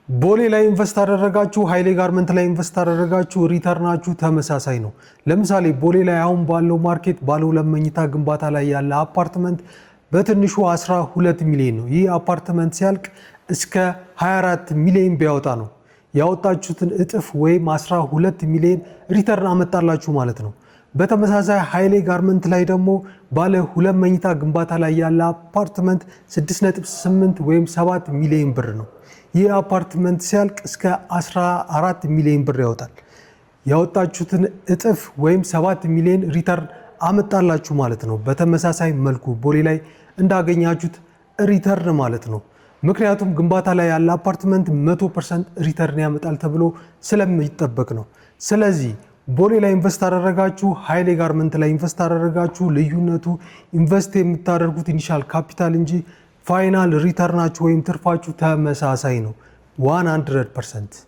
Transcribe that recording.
ቦሌ ላይ ኢንቨስት አደረጋችሁ፣ ኃይሌ ጋርመንት ላይ ኢንቨስት አደረጋችሁ፣ ሪተርናችሁ ተመሳሳይ ነው። ለምሳሌ ቦሌ ላይ አሁን ባለው ማርኬት ባለ 2 መኝታ ግንባታ ላይ ያለ አፓርትመንት በትንሹ 12 ሚሊዮን ነው። ይህ አፓርትመንት ሲያልቅ እስከ 24 ሚሊዮን ቢያወጣ ነው ያወጣችሁትን እጥፍ ወይም 12 ሚሊዮን ሪተርን አመጣላችሁ ማለት ነው። በተመሳሳይ ኃይሌ ጋርመንት ላይ ደግሞ ባለ 2 መኝታ ግንባታ ላይ ያለ አፓርትመንት 6.8 ወይም 7 ሚሊዮን ብር ነው። ይህ አፓርትመንት ሲያልቅ እስከ 14 ሚሊዮን ብር ያወጣል። ያወጣችሁትን እጥፍ ወይም 7 ሚሊዮን ሪተርን አመጣላችሁ ማለት ነው። በተመሳሳይ መልኩ ቦሌ ላይ እንዳገኛችሁት ሪተርን ማለት ነው። ምክንያቱም ግንባታ ላይ ያለ አፓርትመንት 100% ሪተርን ያመጣል ተብሎ ስለሚጠበቅ ነው። ስለዚህ ቦሌ ላይ ኢንቨስት አደረጋችሁ፣ ኃይሌ ጋርመንት ላይ ኢንቨስት አደረጋችሁ፣ ልዩነቱ ኢንቨስት የምታደርጉት ኢኒሻል ካፒታል እንጂ ፋይናል ሪተርናችሁ ወይም ትርፋችሁ ተመሳሳይ ነው 100%።